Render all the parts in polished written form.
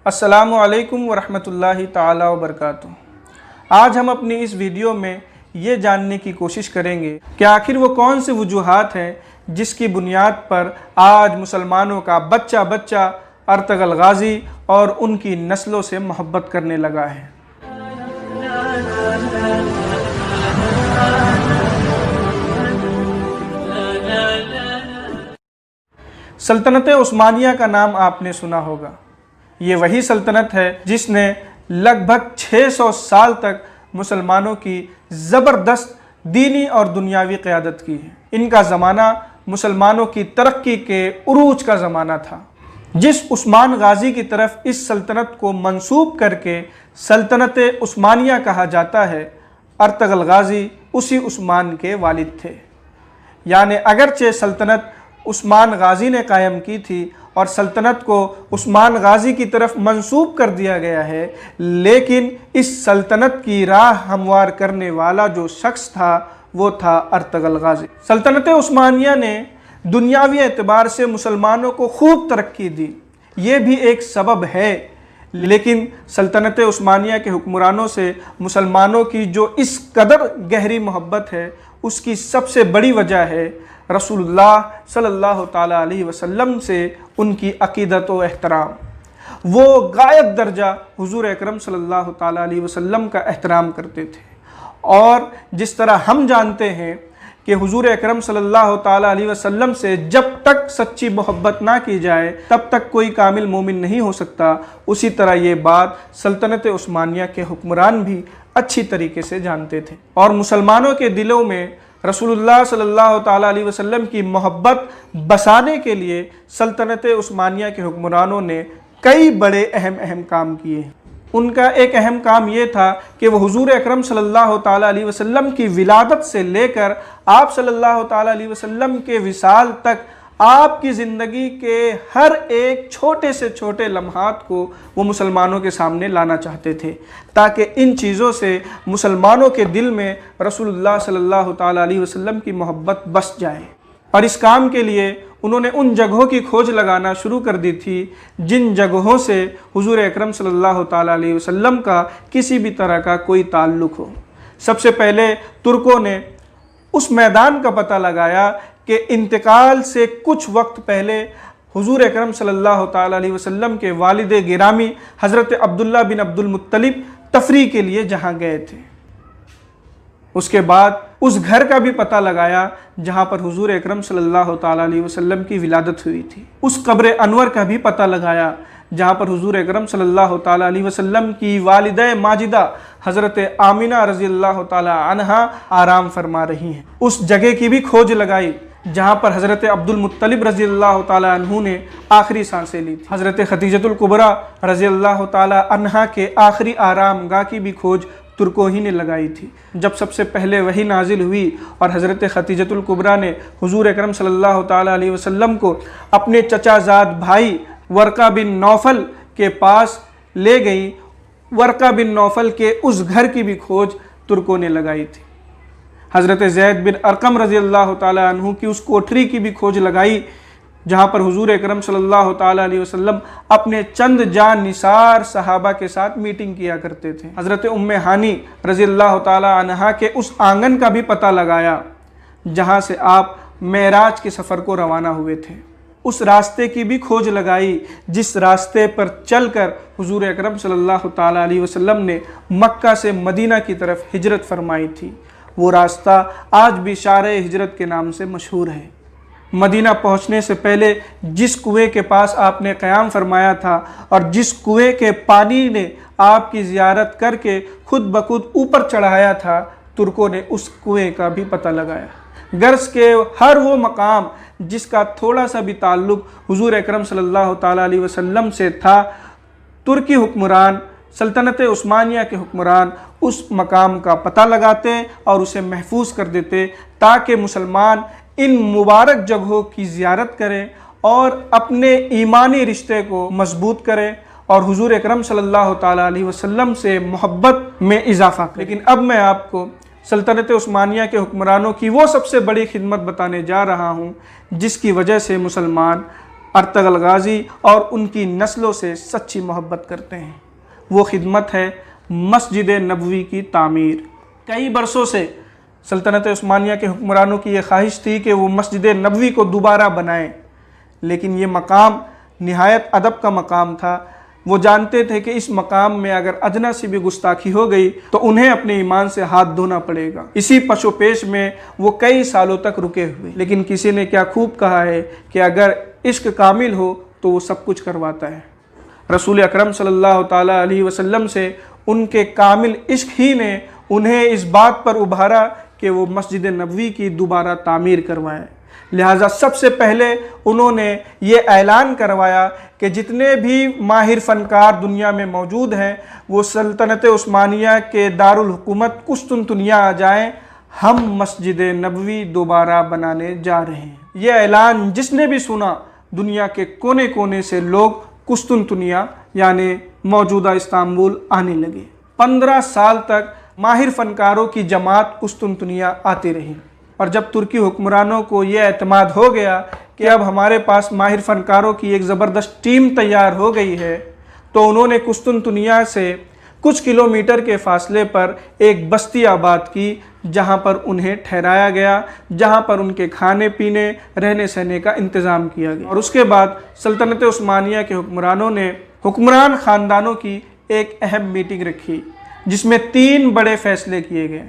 السلام علیکم ورحمۃ اللہ تعالی وبرکاتہ۔ آج ہم اپنی اس ویڈیو میں یہ جاننے کی کوشش کریں گے کہ آخر وہ کون سی وجوہات ہیں جس کی بنیاد پر آج مسلمانوں کا بچہ بچہ ارطغرل غازی اور ان کی نسلوں سے محبت کرنے لگا ہے۔ سلطنت عثمانیہ کا نام آپ نے سنا ہوگا۔ یہ وہی سلطنت ہے جس نے لگ بھگ 600 سال تک مسلمانوں کی زبردست دینی اور دنیاوی قیادت کی ہے۔ ان کا زمانہ مسلمانوں کی ترقی کے عروج کا زمانہ تھا۔ جس عثمان غازی کی طرف اس سلطنت کو منسوب کر کے سلطنت عثمانیہ کہا جاتا ہے، ارطغرل غازی اسی عثمان کے والد تھے۔ یعنی اگرچہ سلطنت عثمان غازی نے قائم کی تھی اور سلطنت کو عثمان غازی کی طرف منسوب کر دیا گیا ہے، لیکن اس سلطنت کی راہ ہموار کرنے والا جو شخص تھا وہ تھا ارطغرل غازی۔ سلطنت عثمانیہ نے دنیاوی اعتبار سے مسلمانوں کو خوب ترقی دی، یہ بھی ایک سبب ہے، لیکن سلطنت عثمانیہ کے حکمرانوں سے مسلمانوں کی جو اس قدر گہری محبت ہے، اس کی سب سے بڑی وجہ ہے رسول اللہ صلی اللہ تعالیٰ علیہ وسلم سے ان کی عقیدت و احترام۔ وہ غایت درجہ حضور اکرم صلی اللہ تعالیٰ علیہ وسلم کا احترام کرتے تھے، اور جس طرح ہم جانتے ہیں کہ حضور اکرم صلی اللہ تعالیٰ علیہ وسلم سے جب تک سچی محبت نہ کی جائے تب تک کوئی کامل مومن نہیں ہو سکتا، اسی طرح یہ بات سلطنت عثمانیہ کے حکمران بھی اچھی طریقے سے جانتے تھے، اور مسلمانوں کے دلوں میں رسول اللہ صلی اللہ تعالیٰ علیہ وسلم کی محبت بسانے کے لیے سلطنت عثمانیہ کے حکمرانوں نے کئی بڑے اہم کام کیے ہیں۔ ان کا ایک اہم کام یہ تھا کہ وہ حضور اکرم صلی اللہ تعالیٰ علیہ وسلم کی ولادت سے لے کر آپ صلی اللہ تعالیٰ علیہ وسلم کے وصال تک آپ کی زندگی کے ہر ایک چھوٹے سے چھوٹے لمحات کو وہ مسلمانوں کے سامنے لانا چاہتے تھے، تاکہ ان چیزوں سے مسلمانوں کے دل میں رسول اللہ صلی اللہ تعالیٰ علیہ وسلم کی محبت بس جائے۔ اور اس کام کے لیے انہوں نے ان جگہوں کی کھوج لگانا شروع کر دی تھی جن جگہوں سے حضور اکرم صلی اللہ تعالیٰ علیہ وسلم کا کسی بھی طرح کا کوئی تعلق ہو۔ سب سے پہلے ترکوں نے اس میدان کا پتہ لگایا کہ انتقال سے کچھ وقت پہلے حضور اکرم صلی اللہ تعالیٰ علیہ وسلم کے والد گرامی حضرت عبداللہ بن عبد المطلب تفریح کے لیے جہاں گئے تھے۔ اس کے بعد اس گھر کا بھی پتہ لگایا جہاں پر حضور اکرم صلی اللہ تعالیٰ علیہ وسلم کی ولادت ہوئی تھی۔ اس قبر انور کا بھی پتہ لگایا جہاں پر حضور اکرم صلی اللہ تعالیٰ علیہ وسلم کی والدہ ماجدہ حضرت آمنہ رضی اللہ تعالیٰ عنہا آرام فرما رہی ہیں۔ اس جگہ کی بھی کھوج لگائی جہاں پر حضرت عبد المطلب رضی اللہ تعالیٰ عنہ نے آخری سانسیں لی تھی۔ حضرت خدیجۃ الکبریٰ رضی اللہ تعالیٰ عنہا کے آخری آرام گاہ کی بھی کھوج ترکوں ہی نے لگائی تھی۔ جب سب سے پہلے وحی نازل ہوئی اور حضرت خدیجۃ الکبریٰ نے حضور اکرم صلی اللہ تعالیٰ علیہ وسلم کو اپنے چچا زاد بھائی ورقہ بن نوفل کے پاس لے گئی، ورقہ بن نوفل کے اس گھر کی بھی کھوج ترکوں نے لگائی تھی۔ حضرت زید بن ارقم رضی اللہ تعالیٰ عنہ کی اس کوٹھری کی بھی کھوج لگائی جہاں پر حضور اکرم صلی اللہ تعالیٰ علیہ وسلم اپنے چند جان نثار صحابہ کے ساتھ میٹنگ کیا کرتے تھے۔ حضرت ام ہانی رضی اللہ تعالیٰ عنہا کے اس آنگن کا بھی پتہ لگایا جہاں سے آپ معراج کے سفر کو روانہ ہوئے تھے۔ اس راستے کی بھی کھوج لگائی جس راستے پر چل کر حضور اکرم صلی اللہ تعالیٰ علیہ وسلم نے مکہ سے مدینہ کی طرف ہجرت فرمائی تھی۔ وہ راستہ آج بھی شارع ہجرت کے نام سے مشہور ہے۔ مدینہ پہنچنے سے پہلے جس کنویں کے پاس آپ نے قیام فرمایا تھا اور جس کنویں کے پانی نے آپ کی زیارت کر کے خود بخود اوپر چڑھایا تھا، ترکوں نے اس کنویں کا بھی پتہ لگایا۔ غرض کے ہر وہ مقام جس کا تھوڑا سا بھی تعلق حضور اکرم صلی اللہ تعالیٰ علیہ وسلم سے تھا، ترکی حکمران، سلطنت عثمانیہ کے حکمران اس مقام کا پتہ لگاتے اور اسے محفوظ کر دیتے تاکہ مسلمان ان مبارک جگہوں کی زیارت کریں اور اپنے ایمانی رشتے کو مضبوط کریں اور حضور اکرم صلی اللہ تعالیٰ علیہ وسلم سے محبت میں اضافہ کریں۔ لیکن اب میں آپ کو سلطنت عثمانیہ کے حکمرانوں کی وہ سب سے بڑی خدمت بتانے جا رہا ہوں جس کی وجہ سے مسلمان ارطغرل غازی اور ان کی نسلوں سے سچی محبت کرتے ہیں۔ وہ خدمت ہے مسجد نبوی کی تعمیر۔ کئی برسوں سے سلطنت عثمانیہ کے حکمرانوں کی یہ خواہش تھی کہ وہ مسجد نبوی کو دوبارہ بنائیں، لیکن یہ مقام نہایت ادب کا مقام تھا۔ وہ جانتے تھے کہ اس مقام میں اگر ادنا سی بھی گستاخی ہو گئی تو انہیں اپنے ایمان سے ہاتھ دھونا پڑے گا۔ اسی پش و پیش میں وہ کئی سالوں تک رکے ہوئے، لیکن کسی نے کیا خوب کہا ہے کہ اگر عشق کامل ہو تو وہ سب کچھ کرواتا ہے۔ رسول اکرم صلی اللہ تعالیٰ علیہ وسلم سے ان کے کامل عشق ہی نے انہیں اس بات پر ابھارا کہ وہ مسجد نبوی کی دوبارہ تعمیر کروائیں۔ لہٰذا سب سے پہلے انہوں نے یہ اعلان کروایا کہ جتنے بھی ماہر فنکار دنیا میں موجود ہیں وہ سلطنت عثمانیہ کے دارالحکومت قسطنطنیہ آ جائیں، ہم مسجد نبوی دوبارہ بنانے جا رہے ہیں۔ یہ اعلان جس نے بھی سنا، دنیا کے کونے کونے سے لوگ قسطنطنیہ یعنی موجودہ استنبول آنے لگے۔ 15 سال تک ماہر فنکاروں کی جماعت قسطنطنیہ آتی رہی، اور جب ترکی حکمرانوں کو یہ اعتماد ہو گیا کہ اب ہمارے پاس ماہر فنکاروں کی ایک زبردست ٹیم تیار ہو گئی ہے، تو انہوں نے قسطنطنیہ سے کچھ کلومیٹر کے فاصلے پر ایک بستی آباد کی، جہاں پر انہیں ٹھہرایا گیا، جہاں پر ان کے کھانے پینے رہنے سہنے کا انتظام کیا گیا۔ اور اس کے بعد سلطنت عثمانیہ کے حکمرانوں نے حکمران خاندانوں کی ایک اہم میٹنگ رکھی، جس میں 3 بڑے فیصلے کیے گئے۔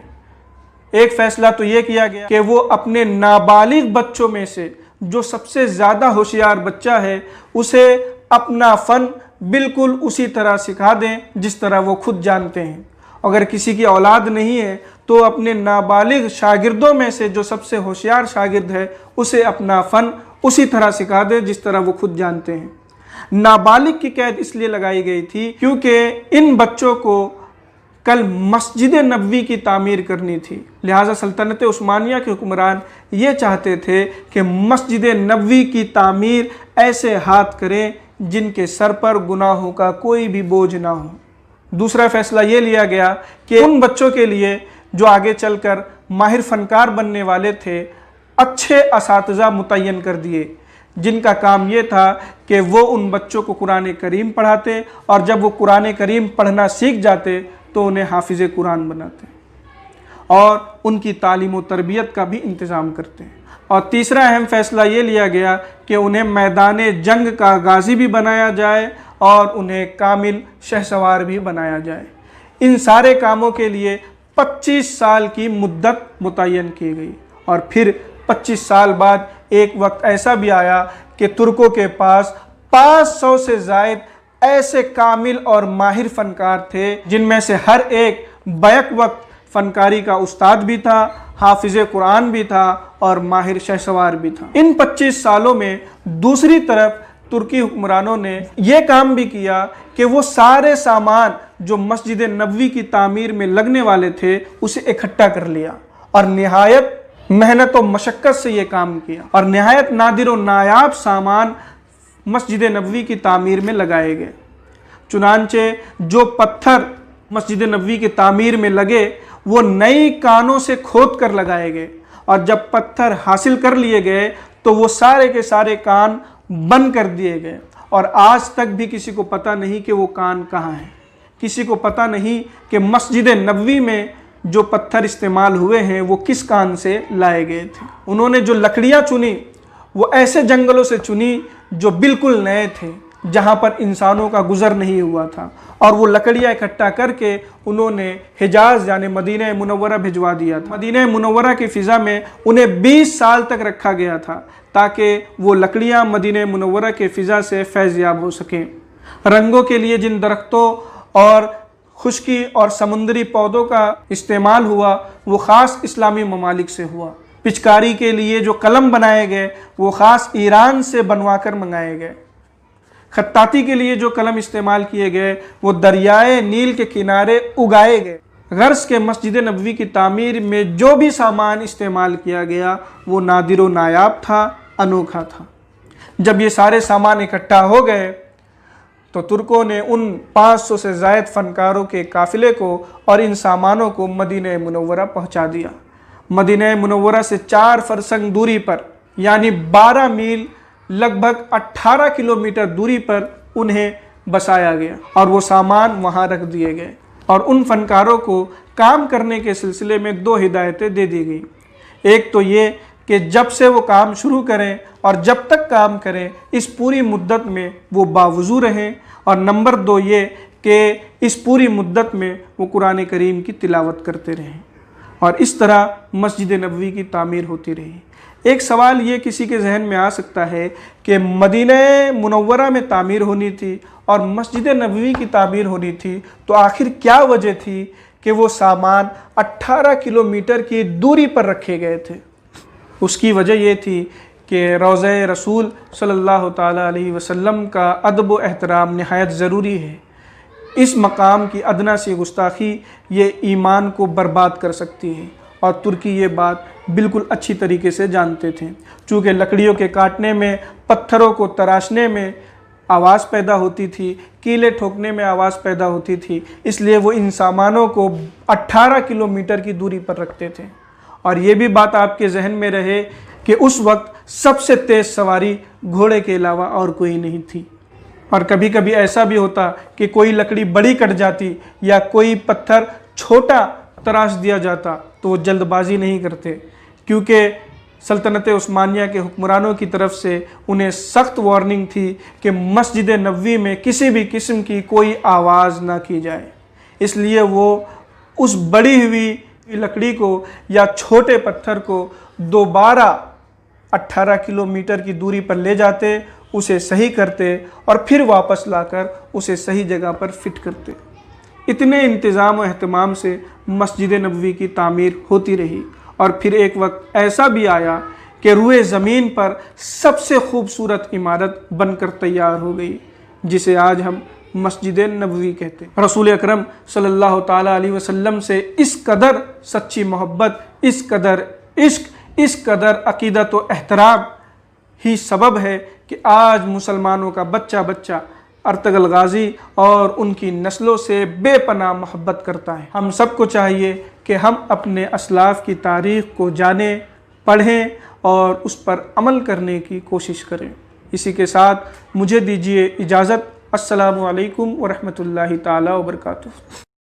ایک فیصلہ تو یہ کیا گیا کہ وہ اپنے نابالغ بچوں میں سے جو سب سے زیادہ ہوشیار بچہ ہے اسے اپنا فن بالکل اسی طرح سکھا دیں جس طرح وہ خود جانتے ہیں۔ اگر کسی کی اولاد نہیں ہے تو اپنے نابالغ شاگردوں میں سے جو سب سے ہوشیار شاگرد ہے اسے اپنا فن اسی طرح سکھا دیں جس طرح وہ خود جانتے ہیں۔ نابالغ کی قید اس لیے لگائی گئی تھی کیونکہ ان بچوں کو کل مسجد نبوی کی تعمیر کرنی تھی، لہٰذا سلطنت عثمانیہ کے حکمران یہ چاہتے تھے کہ مسجد نبوی کی تعمیر ایسے ہاتھ کریں جن کے سر پر گناہوں کا کوئی بھی بوجھ نہ ہو۔ دوسرا فیصلہ یہ لیا گیا کہ ان بچوں کے لیے جو آگے چل کر ماہر فنکار بننے والے تھے، اچھے اساتذہ متعین کر دیے، جن کا کام یہ تھا کہ وہ ان بچوں کو قرآن کریم پڑھاتے، اور جب وہ قرآن کریم پڑھنا سیکھ جاتے تو انہیں حافظ قرآن بناتے اور ان کی تعلیم و تربیت کا بھی انتظام کرتے ہیں۔ اور تیسرا اہم فیصلہ یہ لیا گیا کہ انہیں میدان جنگ کا غازی بھی بنایا جائے اور انہیں کامل شہسوار بھی بنایا جائے۔ ان سارے کاموں کے لیے 25 سال کی مدت متعین کی گئی، اور پھر 25 سال بعد ایک وقت ایسا بھی آیا کہ ترکوں کے پاس 500 سے زائد ایسے کامل اور ماہر فنکار تھے جن میں سے ہر ایک بیک وقت فنکاری کا استاد بھی تھا، حافظ قرآن بھی تھا اور ماہر شہسوار بھی تھا۔ ان 25 سالوں میں دوسری طرف ترکی حکمرانوں نے یہ کام بھی کیا کہ وہ سارے سامان جو مسجد نبوی کی تعمیر میں لگنے والے تھے اسے اکٹھا کر لیا، اور نہایت محنت و مشقت سے یہ کام کیا، اور نہایت نادر و نایاب سامان مسجد نبوی کی تعمیر میں لگائے گئے۔ چنانچہ جو پتھر مسجد نبوی کی تعمیر میں لگے وہ نئی کانوں سے کھود کر لگائے گئے، اور جب پتھر حاصل کر لیے گئے تو وہ سارے کے سارے کان بند کر دیے گئے، اور آج تک بھی کسی کو پتہ نہیں کہ وہ کان کہاں ہیں۔ کسی کو پتہ نہیں کہ مسجد نبوی میں جو پتھر استعمال ہوئے ہیں وہ کس کان سے لائے گئے تھے۔ انہوں نے جو لکڑیاں چنی وہ ایسے جنگلوں سے چنی جو بالکل نئے تھے، جہاں پر انسانوں کا گزر نہیں ہوا تھا، اور وہ لکڑیاں اکٹھا کر کے انہوں نے حجاز یعنی مدینہ منورہ بھجوا دیا تھا۔ مدینہ منورہ کی فضا میں انہیں 20 سال تک رکھا گیا تھا تاکہ وہ لکڑیاں مدینہ منورہ کے فضا سے فیض یاب ہو سکیں۔ رنگوں کے لیے جن درختوں اور خشکی اور سمندری پودوں کا استعمال ہوا وہ خاص اسلامی ممالک سے ہوا۔ پچکاری کے لیے جو قلم بنائے گئے وہ خاص ایران سے بنوا کر منگائے گئے۔ خطاطی کے لیے جو قلم استعمال کیے گئے وہ دریائے نیل کے کنارے اگائے گئے۔ غرض کے مسجد نبوی کی تعمیر میں جو بھی سامان استعمال کیا گیا وہ نادر و نایاب تھا، انوکھا تھا۔ جب یہ سارے سامان اکٹھا ہو گئے تو ترکوں نے ان 500 سے زائد فنکاروں کے قافلے کو اور ان سامانوں کو مدینہ منورہ پہنچا دیا۔ مدینہ منورہ سے 4 فرسنگ دوری پر یعنی 12 میل لگ بھگ 18 کلومیٹر دوری پر انہیں بسایا گیا اور وہ سامان وہاں رکھ دیے گئے، اور ان فنکاروں کو کام کرنے کے سلسلے میں 2 ہدایتیں دے دی گئی۔ ایک تو یہ کہ جب سے وہ کام شروع کریں اور جب تک کام کریں اس پوری مدت میں وہ باوضو رہیں، اور نمبر 2 یہ کہ اس پوری مدت میں وہ قرآن کریم کی تلاوت کرتے رہیں، اور اس طرح مسجد نبوی کی تعمیر ہوتی رہی۔ ایک سوال یہ کسی کے ذہن میں آ سکتا ہے کہ مدینہ منورہ میں تعمیر ہونی تھی اور مسجد نبوی کی تعمیر ہونی تھی، تو آخر کیا وجہ تھی کہ وہ سامان 18 کلومیٹر کی دوری پر رکھے گئے تھے؟ اس کی وجہ یہ تھی کہ روضہ رسول صلی اللہ تعالیٰ علیہ وسلم کا ادب و احترام نہایت ضروری ہے۔ اس مقام کی ادنا سی گستاخی یہ ایمان کو برباد کر سکتی ہے، اور ترکی یہ بات بالکل اچھی طریقے سے جانتے تھے۔ چونکہ لکڑیوں کے کاٹنے میں، پتھروں کو تراشنے میں آواز پیدا ہوتی تھی، کیلیں ٹھوکنے میں آواز پیدا ہوتی تھی، اس لیے وہ ان سامانوں کو 18 کلومیٹر کی دوری پر رکھتے تھے۔ اور یہ بھی بات آپ کے ذہن میں رہے کہ اس وقت سب سے تیز سواری گھوڑے کے علاوہ اور کوئی نہیں تھی، اور کبھی کبھی ایسا بھی ہوتا کہ کوئی لکڑی بڑی کٹ جاتی یا کوئی پتھر چھوٹا تراش دیا جاتا تو وہ جلد بازی نہیں کرتے، کیونکہ سلطنت عثمانیہ کے حکمرانوں کی طرف سے انہیں سخت وارننگ تھی کہ مسجد نبوی میں کسی بھی قسم کی کوئی آواز نہ کی جائے۔ اس لیے وہ اس بڑی ہوئی لکڑی کو یا چھوٹے پتھر کو دوبارہ 18 کلومیٹر کی دوری پر لے جاتے، اسے صحیح کرتے اور پھر واپس لا کر اسے صحیح جگہ پر فٹ کرتے۔ اتنے انتظام و اہتمام سے مسجد نبوی کی تعمیر ہوتی رہی، اور پھر ایک وقت ایسا بھی آیا کہ روئے زمین پر سب سے خوبصورت عمارت بن کر تیار ہو گئی، جسے آج ہم مسجد نبوی کہتے ہیں۔ رسول اکرم صلی اللہ تعالیٰ علیہ وسلم سے اس قدر سچی محبت، اس قدر عشق، اس قدر عقیدت و احترام ہی سبب ہے کہ آج مسلمانوں کا بچہ بچہ ارطغرل غازی اور ان کی نسلوں سے بے پناہ محبت کرتا ہے۔ ہم سب کو چاہیے کہ ہم اپنے اسلاف کی تاریخ کو جانیں، پڑھیں اور اس پر عمل کرنے کی کوشش کریں۔ اسی کے ساتھ مجھے دیجیے اجازت۔ السلام علیکم ورحمۃ اللہ تعالیٰ وبرکاتہ۔